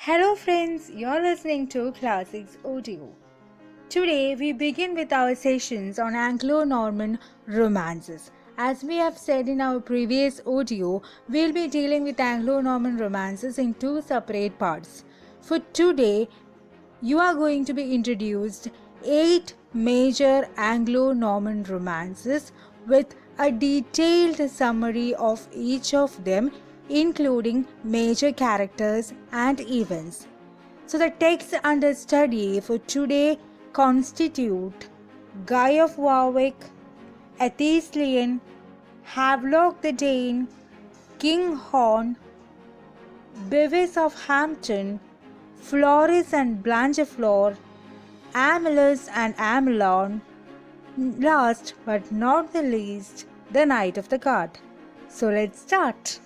Hello friends, you're listening to Classics Audio. Today we begin with our sessions on Anglo-Norman romances. As we have said in our previous audio, we'll be dealing with Anglo-Norman romances in two separate parts. For today, you are going to be introduced 8 major Anglo-Norman romances with a detailed summary of each of them, including major characters and events. So the texts under study for today constitute Guy of Warwick, Athelstan, Havelock the Dane, King Horn, Bevis of Hampton, Floris and Blanchefleur, Amelus and Amelon, last but not the least, the Knight of the Guard. So let's start.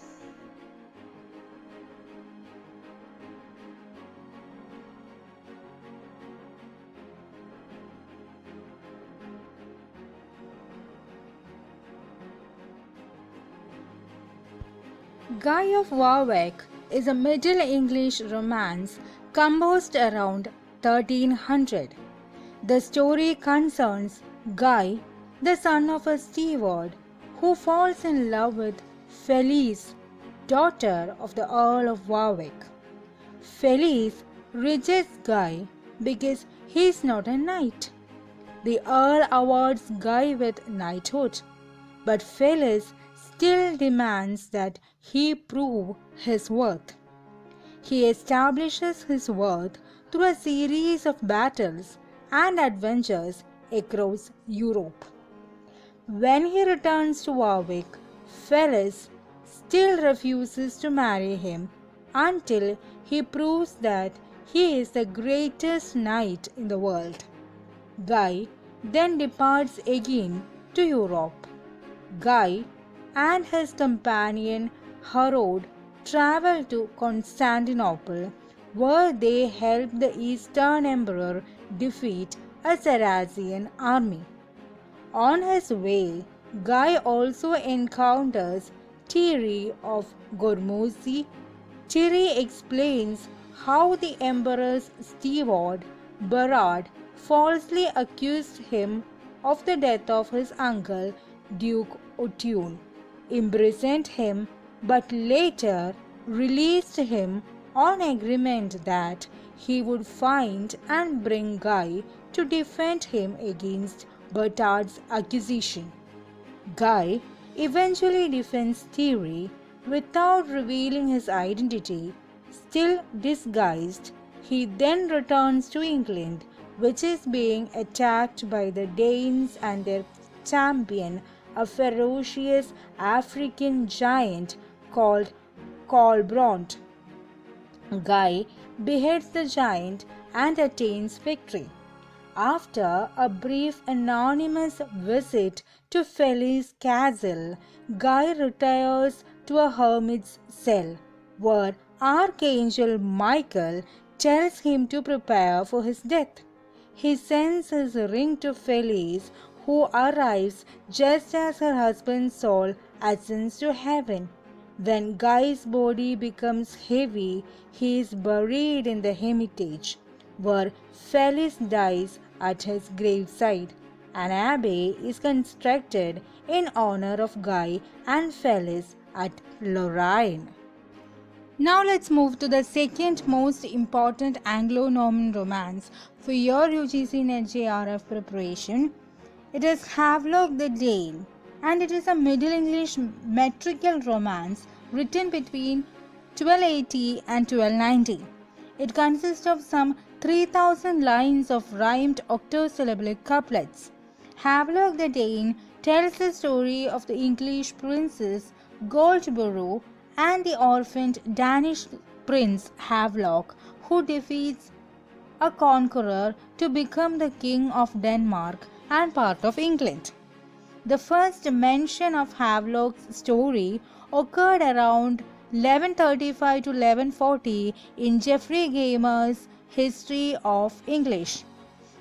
Guy of Warwick is a Middle English romance composed around 1300. The story concerns Guy, the son of a steward, who falls in love with Felice, daughter of the Earl of Warwick. Felice rejects Guy because he is not a knight. The Earl awards Guy with knighthood, but Felice still demands that he prove his worth. He establishes his worth through a series of battles and adventures across Europe. When he returns to Warwick, Felice still refuses to marry him until he proves that he is the greatest knight in the world. Guy then departs again to Europe. Guy and his companion Harold travel to Constantinople, where they help the Eastern Emperor defeat a Saracen army. On his way, Guy also encounters Thierry of Gormozy. Thierry explains how the Emperor's steward, Berard, falsely accused him of the death of his uncle, Duke Otune, imprisoned him, but later released him on agreement that he would find and bring Guy to defend him against Bertard's accusation. Guy eventually defends Thierry without revealing his identity. Still disguised, he then returns to England, which is being attacked by the Danes and their champion, a ferocious African giant called Colbrond. Guy beheads the giant and attains victory. After a brief anonymous visit to Felice Castle, Guy retires to a hermit's cell, where Archangel Michael tells him to prepare for his death. He sends his ring to Felice, who arrives just as her husband's soul ascends to heaven. When Guy's body becomes heavy, he is buried in the hermitage, where Felice dies at his graveside. An abbey is constructed in honor of Guy and Felice at Lorraine. Now let's move to the second most important Anglo-Norman romance for your UGC NET JRF preparation. It is Havelock the Dane, and it is a Middle English metrical romance written between 1280 and 1290. It consists of some 3000 lines of rhymed octosyllabic couplets. Havelock the Dane tells the story of the English princess Goldborough and the orphaned Danish prince Havelock, who defeats a conqueror to become the king of Denmark and part of England. The first mention of Havelock's story occurred around 1135 to 1140 in Geoffrey Gamer's History of English.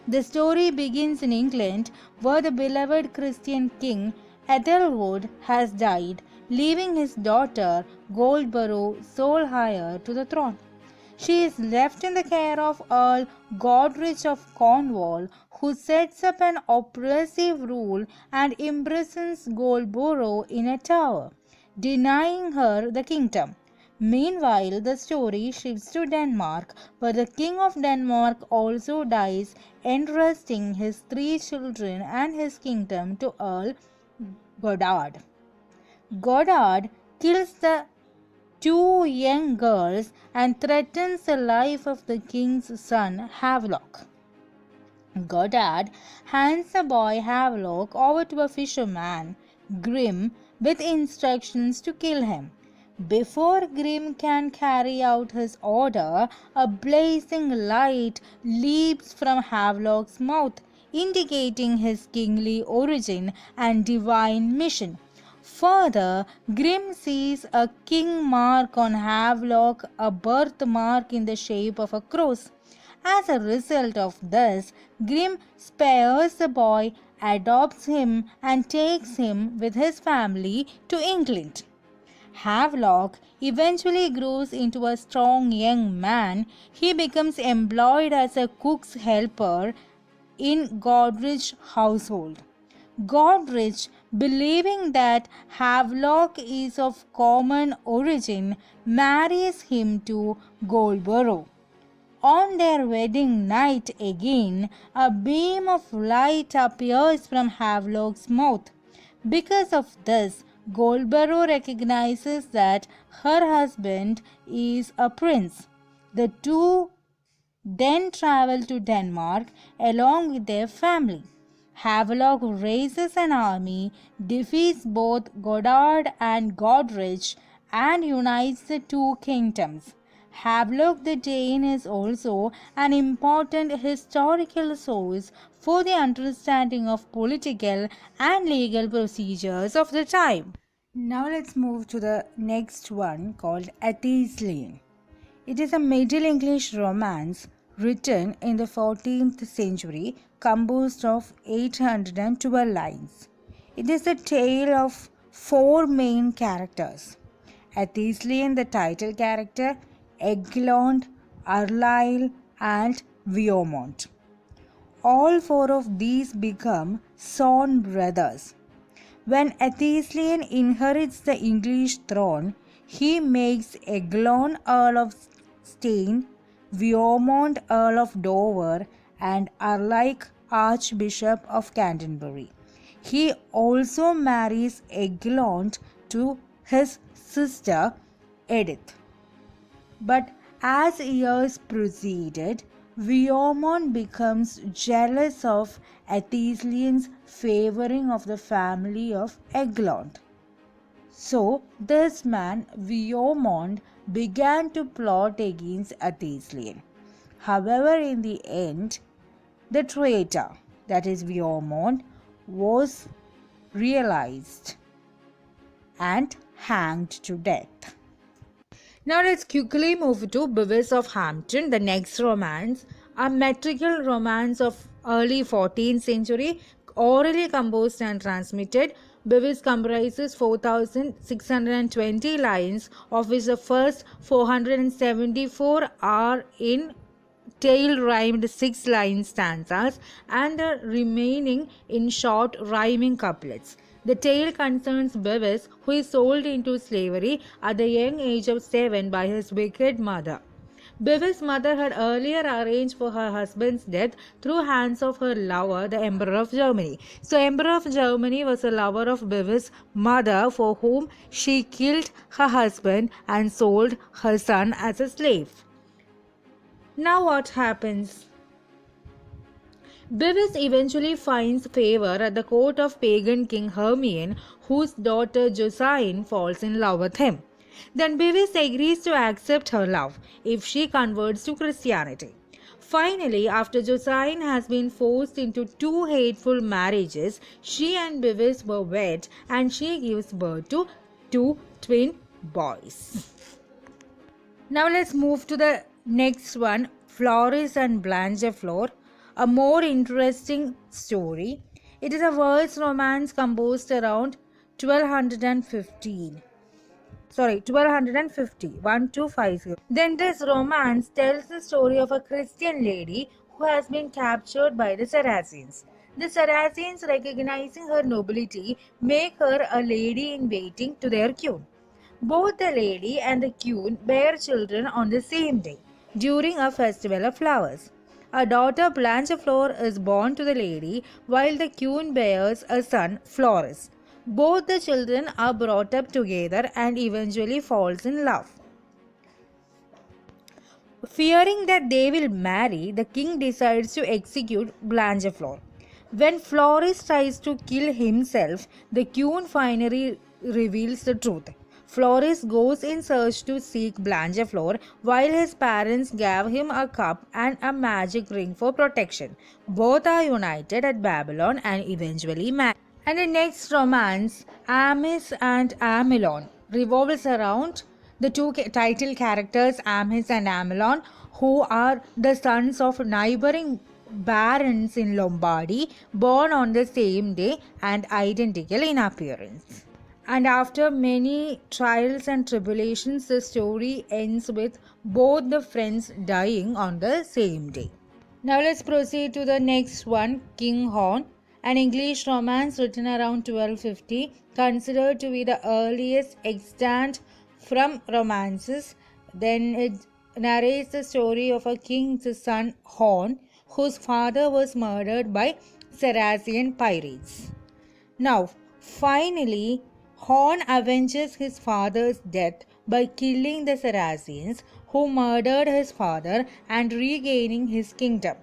The story begins in England, where the beloved Christian king Ethelwood has died, leaving his daughter Goldborough sole heir to the throne. She is left in the care of Earl Godrich of Cornwall, who sets up an oppressive rule and imprisons Goldborough in a tower, denying her the kingdom. Meanwhile, the story shifts to Denmark, where the King of Denmark also dies, entrusting his 3 children and his kingdom to Earl Godard. Godard kills the 2 young girls and threatens the life of the king's son Havelock. Godard hands the boy Havelock over to a fisherman, Grim, with instructions to kill him. Before Grim can carry out his order, a blazing light leaps from Havelock's mouth, indicating his kingly origin and divine mission. Further, Grim sees a king mark on Havelock, a birthmark in the shape of a cross. As a result of this, Grim spares the boy, adopts him, and takes him with his family to England. Havelock eventually grows into a strong young man. He becomes employed as a cook's helper in Godric's household. Godrich, believing that Havelock is of common origin, marries him to Goldborough. On their wedding night again, a beam of light appears from Havelock's mouth. Because of this, Goldborough recognizes that her husband is a prince. The two then travel to Denmark along with their family. Havelock raises an army, defeats both Godard and Godrich, and unites the 2 kingdoms. Havelock the Dane is also an important historical source for the understanding of political and legal procedures of the time. Now let's move to the next one called Athelstan. It is a Middle English romance written in the 14th century, composed of 812 lines. It is a tale of 4 main characters: Athelstan, the title character, Eglond, Arlyle, and Viomont. All 4 of these become sworn brothers. When Athelstan inherits the English throne, he makes Eglon Earl of Stein, Viomont Earl of Dover, and Arlyle Archbishop of Canterbury. He also marries Eglond to his sister Edith. But as years proceeded, Viomont becomes jealous of Athelstan's favoring of the family of Eglond. So this man Viomont began to plot against Athelstan. However, in the end, the traitor, that is Viomont, was realized and hanged to death. Now let's quickly move to Bevis of Hampton, the next romance, a metrical romance of early 14th century, orally composed and transmitted. Bevis comprises 4,620 lines, of which the first 474 are in tail-rhymed 6-line stanzas and the remaining in short rhyming couplets. The tale concerns Bevis, who is sold into slavery at the young age of 7 by his wicked mother. Bevis' mother had earlier arranged for her husband's death through hands of her lover, the Emperor of Germany. So, Emperor of Germany was a lover of Bevis' mother, for whom she killed her husband and sold her son as a slave. Now what happens? Bevis eventually finds favor at the court of pagan King Hermione, whose daughter Josine falls in love with him. Then Bevis agrees to accept her love if she converts to Christianity. Finally, after Josine has been forced into 2 hateful marriages, she and Bevis were wed and she gives birth to 2 twin boys. Now let's move to the next one, Floris and Blanchefleur, a more interesting story. It is a verse romance composed around 1215. 1250. Then this romance tells the story of a Christian lady who has been captured by the Saracens. The Saracens, recognizing her nobility, make her a lady in waiting to their queen. Both the lady and the queen bear children on the same day during a festival of flowers. A daughter Blanchefleur is born to the lady while the queen bears a son Floris. Both the children are brought up together and eventually falls in love. Fearing that they will marry, the king decides to execute Blanchefleur. When Floris tries to kill himself, the queen finally reveals the truth. Floris goes in search to seek Blanchefleur while his parents gave him a cup and a magic ring for protection. Both are united at Babylon and eventually marry. And the next romance, Amis and Amylon, revolves around the two title characters, Amis and Amylon, who are the sons of neighboring barons in Lombardy, born on the same day and identical in appearance. And after many trials and tribulations, the story ends with both the friends dying on the same day. Now let's proceed to the next one, King Horn, an English romance written around 1250, considered to be the earliest extant from romances. Then it narrates the story of a king's son, Horn, whose father was murdered by Saracen pirates. Now, finally, Horn avenges his father's death by killing the Saracens who murdered his father and regaining his kingdom.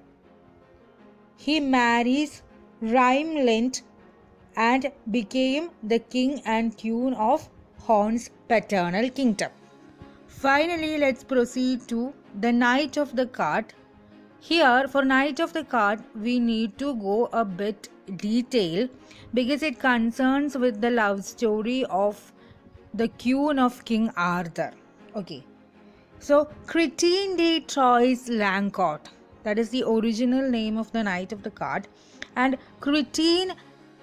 He marries Rhimelint and became the king and queen of Horn's paternal kingdom. Finally, let's proceed to the Knight of the Cart. Here, for Knight of the Cart, we need to go a bit detail because it concerns with the love story of the queen of King Arthur. Okay, so Chrétien de Troyes Lancourt, that is the original name of the Knight of the Cart, and Chrétien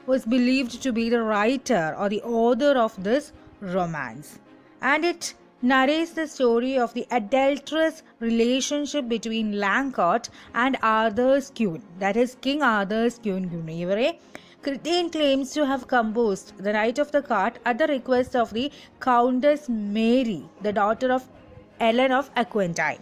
was believed to be the writer or the author of this romance, and it narrates the story of the adulterous relationship between Lancourt and Arthur's queen, that is King Arthur's queen Guinevere. Chrétien claims to have composed the Knight of the Cart at the request of the Countess Mary, the daughter of Ellen of Aquitaine.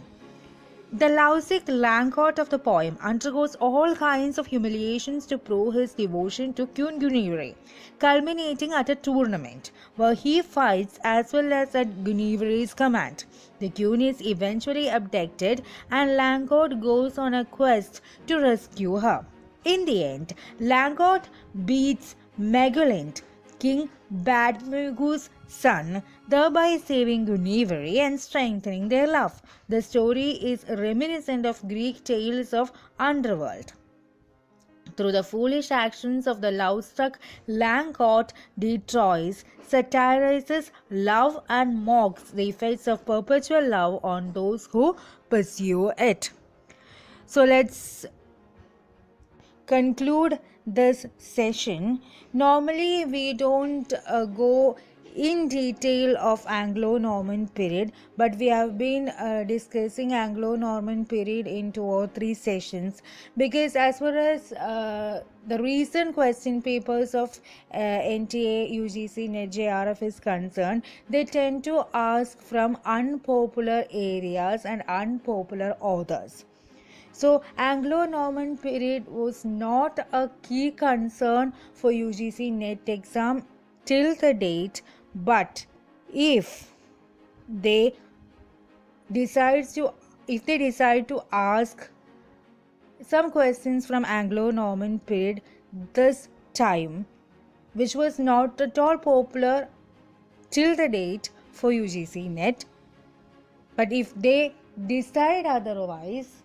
The lovesick Lancourt of the poem undergoes all kinds of humiliations to prove his devotion to Queen Guinevere, culminating at a tournament where he fights as well as at Guinevere's command. The queen is eventually abducted and Lancourt goes on a quest to rescue her. In the end, Lancourt beats Megalint, King Badmugu's son, thereby saving Guinevere and strengthening their love. The story is reminiscent of Greek tales of underworld. Through the foolish actions of the love-struck Lancourt de Troyes satirizes love and mocks the effects of perpetual love on those who pursue it. So let's conclude this session. Normally we don't go in detail of Anglo-Norman period, but we have been discussing Anglo-Norman period in 2 or 3 sessions because as far as the recent question papers of NTA, UGC, NET, JRF is concerned, they tend to ask from unpopular areas and unpopular authors. So, Anglo-Norman period was not a key concern for UGC NET exam till the date, but if they decide to ask some questions from Anglo-Norman period this time, which was not at all popular till the date for UGC NET, but if they decide otherwise,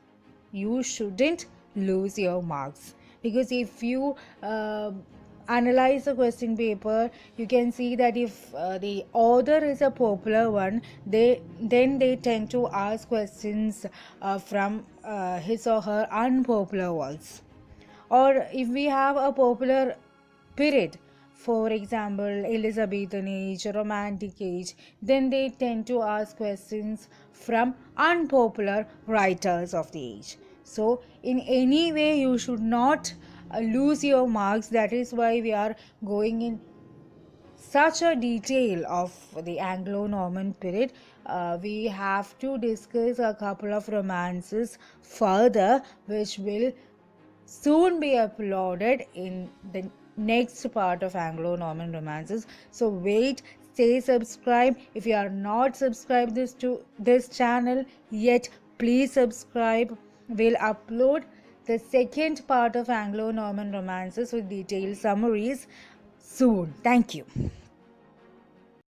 you shouldn't lose your marks, because if you analyze the question paper, you can see that if the author is a popular one, they tend to ask questions from his or her unpopular works. Or if we have a popular period for example, Elizabethan age, Romantic age, then they tend to ask questions from unpopular writers of the age. So, in any way, you should not lose your marks. That is why we are going in such a detail of the Anglo-Norman period. We have to discuss a couple of romances further, which will soon be uploaded in the next part of Anglo-Norman romances. So wait, stay subscribed. If you are not subscribed to this channel yet, please subscribe. We'll upload the second part of Anglo-Norman romances with detailed summaries soon. Thank you.